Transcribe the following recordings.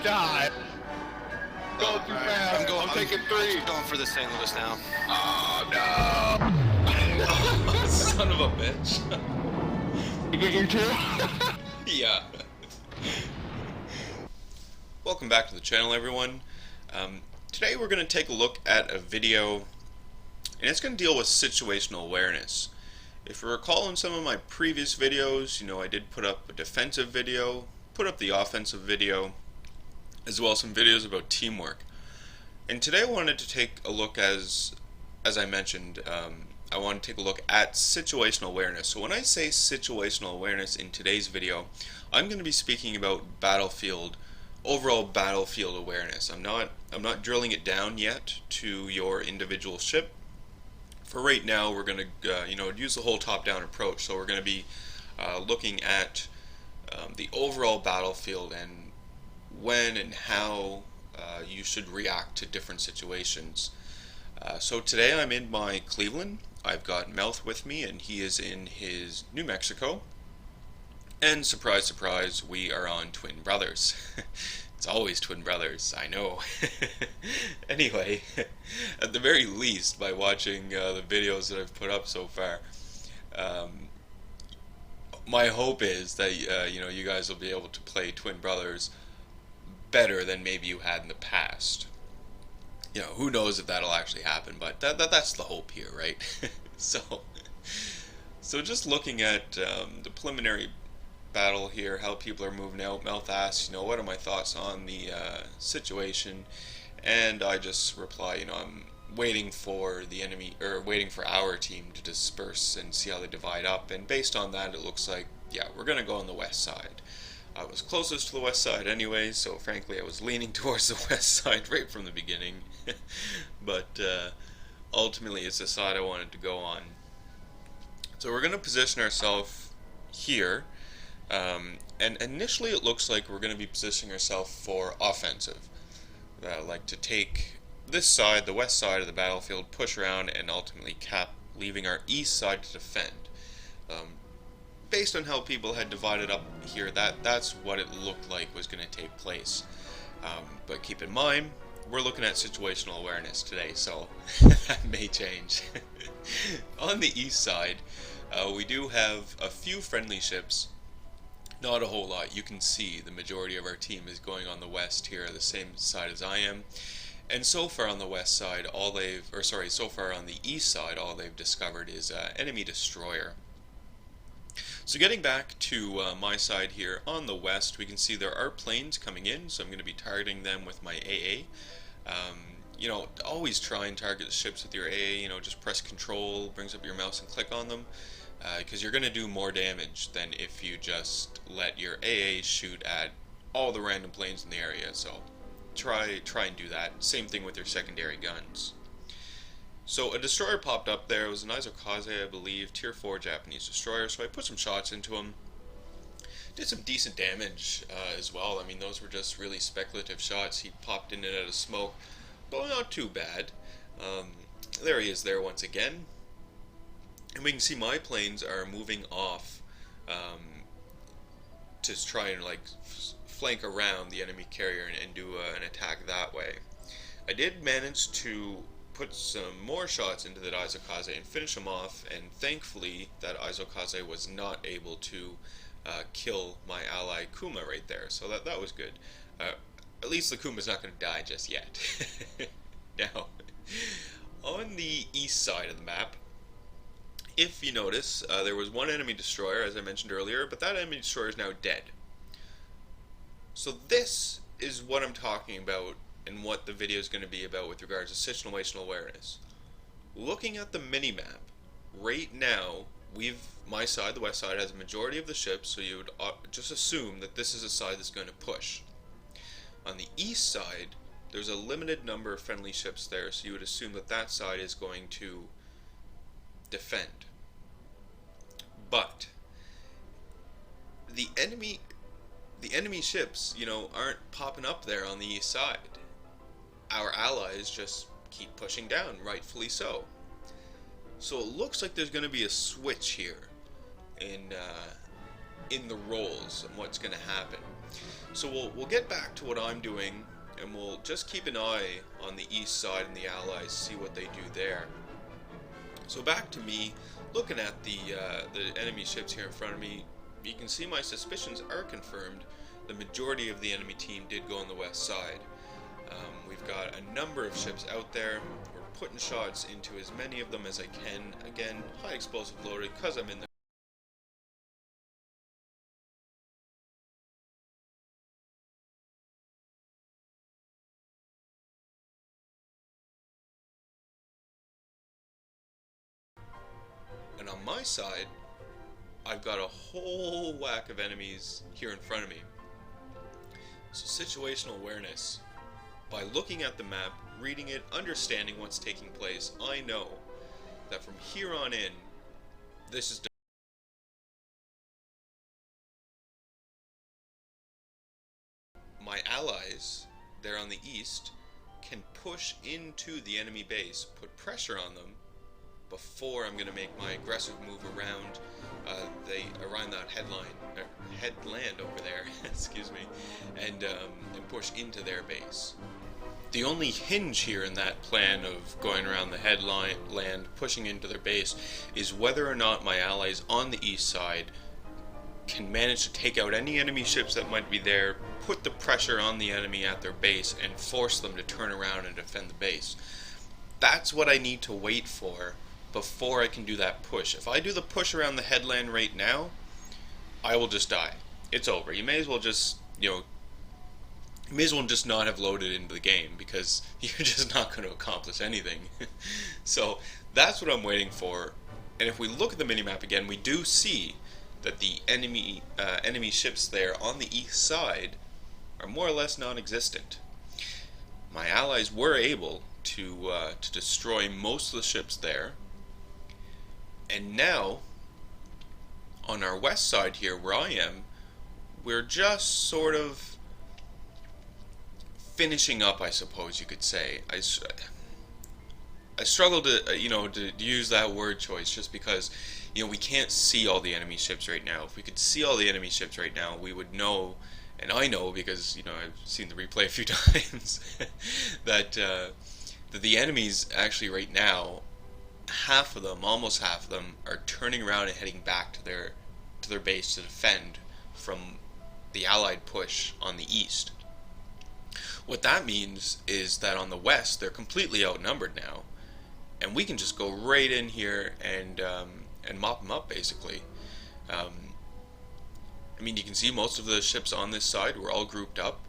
die. Go too fast. I'm taking 3. I'm going for the St. Louis now. Oh no! Son of a bitch. You get your 2? Yeah. Welcome back to the channel, everyone. Today we're going to take a look at a video, and it's going to deal with situational awareness. If you recall in some of my previous videos, I did put up a defensive video, put up the offensive video, as well as some videos about teamwork. And today I wanted to take a look, as I mentioned, I want to take a look at situational awareness. So when I say situational awareness in today's video, I'm going to be speaking about overall battlefield awareness. I'm not drilling it down yet to your individual ship. For right now, we're going to use the whole top-down approach. So we're going to be looking at the overall battlefield and when and how you should react to different situations. So today I'm in my Cleveland. I've got Mouth with me, and he is in his New Mexico. And surprise, surprise, we are on Twin Brothers. It's always Twin Brothers, I know. Anyway, at the very least, by watching the videos that I've put up so far, my hope is that you guys will be able to play Twin Brothers better than maybe you had in the past. Who knows if that'll actually happen, but that's the hope here, right? So just looking at the preliminary battle here, how people are moving out. Mouth asks, what are my thoughts on the situation, and I just reply, I'm waiting for the enemy, or waiting for our team to disperse and see how they divide up, and based on that it looks like, yeah, we're gonna go on the west side. I was closest to the west side anyway, so frankly I was leaning towards the west side right from the beginning. But ultimately it's the side I wanted to go on. So we're going to position ourselves here, and initially it looks like we're going to be positioning ourselves for offensive. Like to take this side, the west side of the battlefield, push around and ultimately cap, leaving our east side to defend. Based on how people had divided up here, that's what it looked like was going to take place. But keep in mind, we're looking at situational awareness today, so that may change. On the east side, we do have a few friendly ships, not a whole lot. You can see the majority of our team is going on the west here, the same side as I am. And so far on the west side, so far on the east side, all they've discovered is enemy destroyer. So getting back to my side here, on the west, we can see there are planes coming in, so I'm going to be targeting them with my AA. Always try and target the ships with your AA, just press control, brings up your mouse and click on them, because you're going to do more damage than if you just let your AA shoot at all the random planes in the area, so try and do that. Same thing with your secondary guns. So a destroyer popped up there. It was an Isokaze, I believe, tier 4 Japanese destroyer, so I put some shots into him. Did some decent damage as well. I mean, those were just really speculative shots. He popped in and out of smoke, but not too bad. There he is there once again. And we can see my planes are moving off to try and flank around the enemy carrier and do an attack that way. I did manage to put some more shots into that Isokaze and finish him off, and thankfully that Isokaze was not able to kill my ally Kuma right there, so that was good. At least the Kuma's not going to die just yet. Now, on the east side of the map, if you notice, there was one enemy destroyer, as I mentioned earlier, but that enemy destroyer is now dead. So this is what I'm talking about and what the video is going to be about with regards to situational awareness. Looking at the mini-map, right now, my side, the west side, has a majority of the ships, so you would just assume that this is a side that's going to push. On the east side, there's a limited number of friendly ships there, so you would assume that that side is going to defend. But the enemy ships, aren't popping up there on the east side. Our allies just keep pushing down, rightfully so. So it looks like there's going to be a switch here in the roles and what's going to happen. So we'll get back to what I'm doing, and we'll just keep an eye on the east side and the Allies, see what they do there. So back to me, looking at the enemy ships here in front of me, you can see my suspicions are confirmed. The majority of the enemy team did go on the west side. We've got a number of ships out there. We're putting shots into as many of them as I can. Again, high explosive loaded because I'm in the and on my side, I've got a whole whack of enemies here in front of me. So situational awareness. By looking at the map, reading it, understanding what's taking place, I know that from here on in, this is my allies, they're on the east, can push into the enemy base, put pressure on them before I'm going to make my aggressive move around around that headland over there, excuse me, and push into their base. The only hinge here in that plan of going around the headland, pushing into their base, is whether or not my allies on the east side can manage to take out any enemy ships that might be there, put the pressure on the enemy at their base, and force them to turn around and defend the base. That's what I need to wait for before I can do that push. If I do the push around the headland right now, I will just die. It's over. You may as well just, you may as well just not have loaded into the game, because you're just not going to accomplish anything. So that's what I'm waiting for. And if we look at the minimap again, we do see that the enemy ships there on the east side are more or less non-existent. My allies were able to destroy most of the ships there. And now, on our west side here, where I am, we're just sort of finishing up, I suppose you could say. I struggle to, to use that word choice just because, we can't see all the enemy ships right now. If we could see all the enemy ships right now, we would know, and I know because, I've seen the replay a few times, that the enemies actually right now, half of them, almost half of them, are turning around and heading back to their base to defend from the Allied push on the east. What that means is that on the west, they're completely outnumbered now, and we can just go right in here and mop them up, basically. You can see most of the ships on this side, we're all grouped up.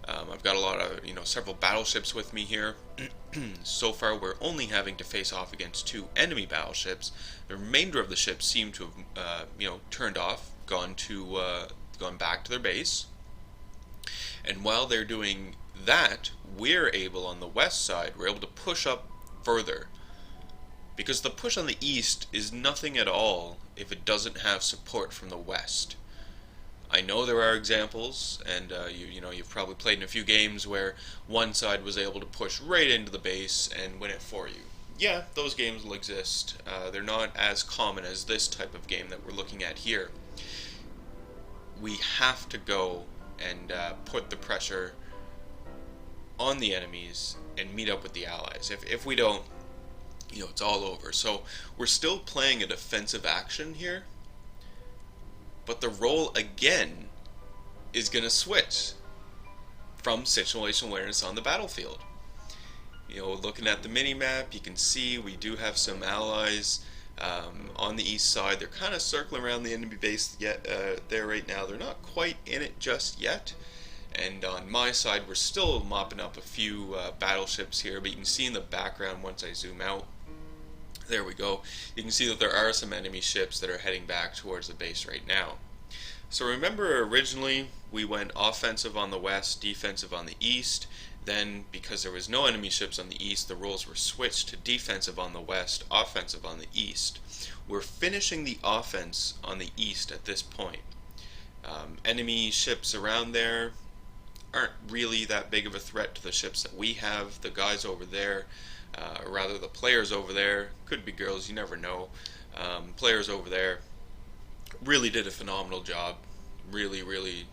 I've got a lot of, several battleships with me here. So far, we're only having to face off against 2 enemy battleships. The remainder of the ships seem to have, turned off, gone back to their base. And while they're doing that, we're able, on the west side, we're able to push up further. Because the push on the east is nothing at all if it doesn't have support from the west. I know there are examples, and you've probably played in a few games where one side was able to push right into the base and win it for you. Yeah, those games will exist. They're not as common as this type of game that we're looking at here. We have to go and put the pressure on the enemies and meet up with the allies. If we don't, it's all over. So we're still playing a defensive action here. But the role, again, is going to switch from situational awareness on the battlefield. Looking at the mini-map, you can see we do have some allies on the east side. They're kind of circling around the enemy base there right now. They're not quite in it just yet. And on my side, we're still mopping up a few battleships here. But you can see in the background, once I zoom out, there we go. You can see that there are some enemy ships that are heading back towards the base right now. So remember, originally we went offensive on the west, defensive on the east. Then, because there was no enemy ships on the east, the roles were switched to defensive on the west, offensive on the east. We're finishing the offense on the east at this point. Enemy ships around there aren't really that big of a threat to the ships that we have. The guys over there, or rather the players over there, could be girls, you never know. Players over there really did a phenomenal job. Really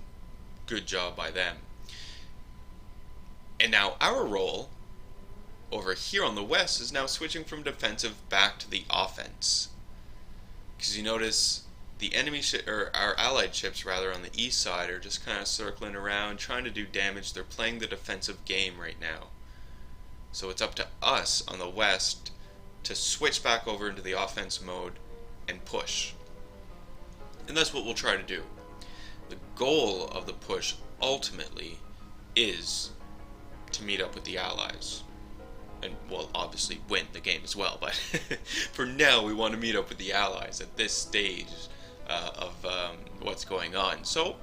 good job by them. And now our role over here on the west is now switching from defensive back to the offense. Because you notice the enemy or our allied ships rather on the east side are just kind of circling around trying to do damage. They're playing the defensive game right now. So it's up to us on the west to switch back over into the offense mode and push. And that's what we'll try to do. The goal of the push ultimately is to meet up with the allies. And, well, obviously win the game as well, but for now we want to meet up with the allies at this stage of what's going on. So,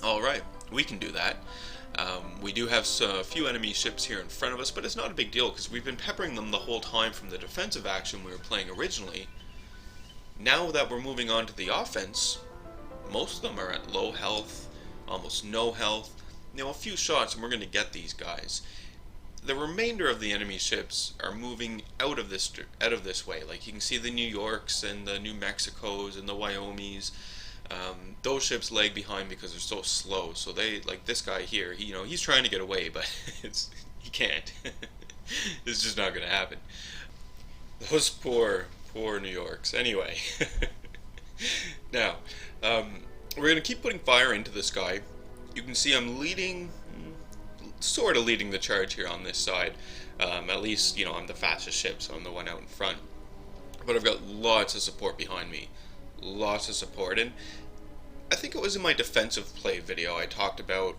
alright, we can do that. We do have a few enemy ships here in front of us, but it's not a big deal because we've been peppering them the whole time from the defensive action we were playing originally. Now that we're moving on to the offense, most of them are at low health, almost no health. You know, a few shots and we're going to get these guys. The remainder of the enemy ships are moving out of this way. Like you can see the New Yorks and the New Mexicos and the Wyomings. Those ships lag behind because they're so slow. So they, like this guy here, he's trying to get away, but he can't. It's just not going to happen. Those poor New Yorks. Anyway, now we're going to keep putting fire into this guy. You can see I'm sort of leading the charge here on this side. At least, I'm the fastest ship, so I'm the one out in front. But I've got lots of support behind me. Lots of support. And I think it was in my defensive play video I talked about,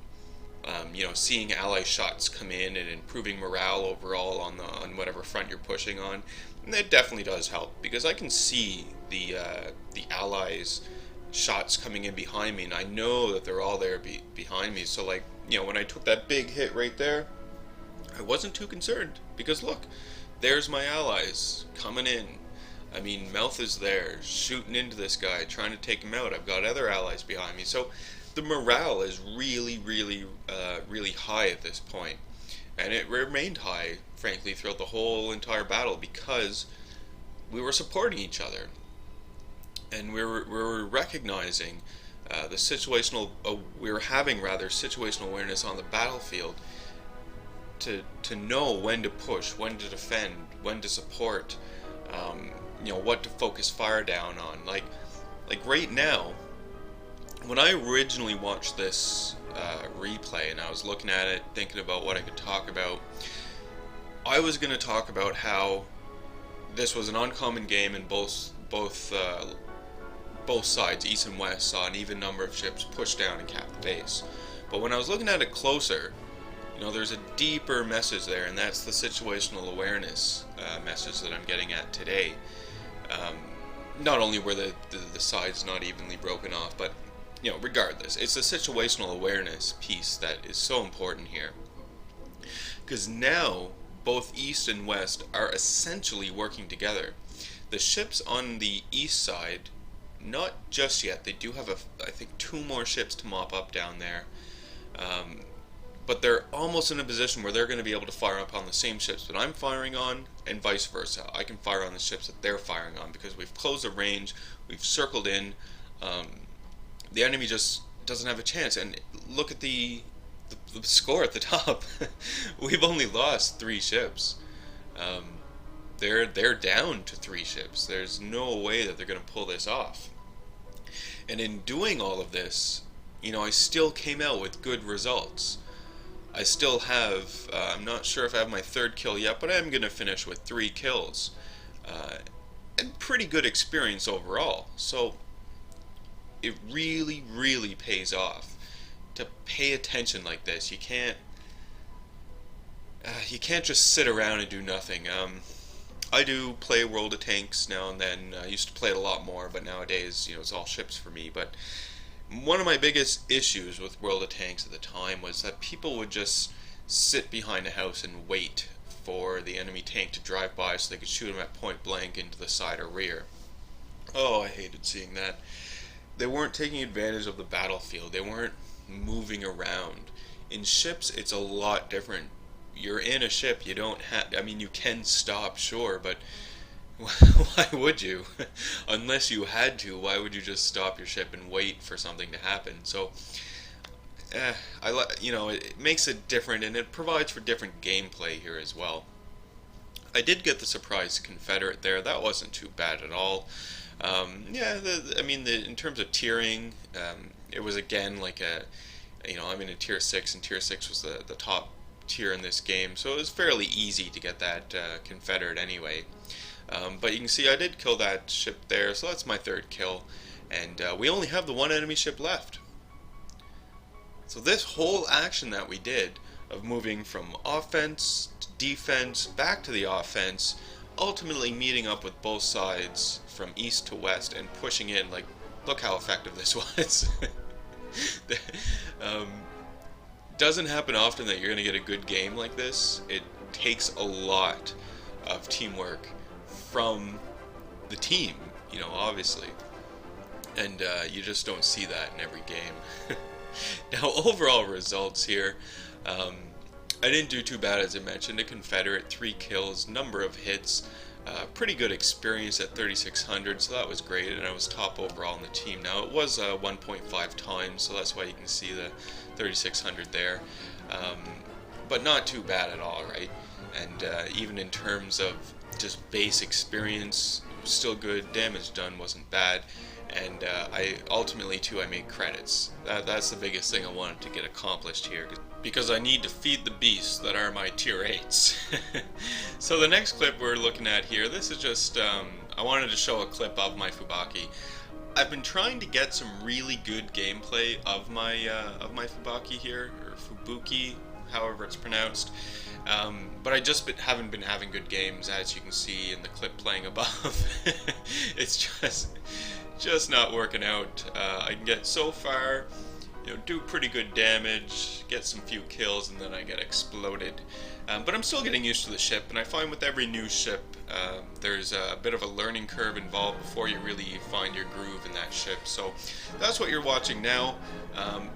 seeing ally shots come in and improving morale overall on whatever front you're pushing on. And that definitely does help, because I can see the allies' shots coming in behind me, and I know that they're all there behind me. So, like, when I took that big hit right there, I wasn't too concerned, because look, there's my allies coming in. I mean, Mouth is there, shooting into this guy, trying to take him out. I've got other allies behind me, so the morale is really, really, really high at this point. And it remained high, frankly, throughout the whole entire battle, because we were supporting each other. And we were recognizing the situational, we were having situational awareness on the battlefield to know when to push, when to defend, when to support, what to focus fire down on. Like right now, when I originally watched this replay and I was looking at it, thinking about what I could talk about, I was going to talk about how this was an uncommon game and both sides, east and west, saw an even number of ships push down and cap the base. But when I was looking at it closer, there's a deeper message there, and that's the situational awareness message that I'm getting at today. Not only were the sides not evenly broken off, but regardless, it's the situational awareness piece that is so important here. Because now both east and west are essentially working together. The ships on the east side, not just yet. They do have, I think, 2 more ships to mop up down there. But they're almost in a position where they're going to be able to fire up on the same ships that I'm firing on, and vice versa. I can fire on the ships that they're firing on, because we've closed the range, we've circled in. The enemy just doesn't have a chance. And look at the score at the top. We've only lost 3 ships. They're down to 3 ships. There's no way that they're going to pull this off. And in doing all of this, I still came out with good results. I still have, I'm not sure if I have my 3rd kill yet, but I'm going to finish with 3 kills. And pretty good experience overall. So it really, really pays off to pay attention like this. You can't just sit around and do nothing. I do play World of Tanks now and then. I used to play it a lot more, but nowadays, it's all ships for me. But one of my biggest issues with World of Tanks at the time was that people would just sit behind a house and wait for the enemy tank to drive by so they could shoot them at point blank into the side or rear. Oh, I hated seeing that. They weren't taking advantage of the battlefield. They weren't moving around. In ships, it's a lot different. You're in a ship, you don't have, you can stop, sure, but why would you? Unless you had to, why would you just stop your ship and wait for something to happen? So it makes it different, and it provides for different gameplay here as well. I did get the surprise Confederate there. That wasn't too bad at all. Yeah, in terms of tiering, it was again like I'm in a tier 6, and tier 6 was the top tier in this game, so it was fairly easy to get that Confederate anyway. But you can see I did kill that ship there, so that's my third kill, and we only have the one enemy ship left. So this whole action that we did of moving from offense to defense back to the offense, ultimately meeting up with both sides from east to west and pushing in, like, look how effective this was. Doesn't happen often that you're going to get a good game like this. It takes a lot of teamwork from the team, obviously. And you just don't see that in every game. Now, overall results here. I didn't do too bad, as I mentioned. A Confederate, 3 kills, number of hits. Pretty good experience at 3,600, so that was great, and I was top overall in the team. Now, it was 1.5 times, so that's why you can see the 3,600 there. But not too bad at all, right? And even in terms of just base experience, still good. Damage done wasn't bad. And I ultimately too, I made credits. That's the biggest thing I wanted to get accomplished here, because I need to feed the beasts that are my tier 8s. So the next clip we're looking at here, this is just I wanted to show a clip of my Fubaki. I've been trying to get some really good gameplay of my Fubaki here, or Fubuki, however it's pronounced. But I just haven't been having good games, as you can see in the clip playing above. It's just not working out. I can get so far, do pretty good damage, get some few kills, and then I get exploded. But I'm still getting used to the ship, and I find with every new ship, there's a bit of a learning curve involved before you really find your groove in that ship. So that's what you're watching now.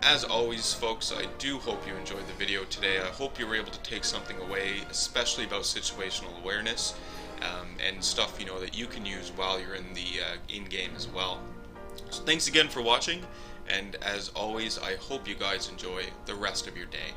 As always, folks, I do hope you enjoyed the video today. I hope you were able to take something away, especially about situational awareness. And stuff that you can use while you're in the in-game as well. So thanks again for watching, and as always, I hope you guys enjoy the rest of your day.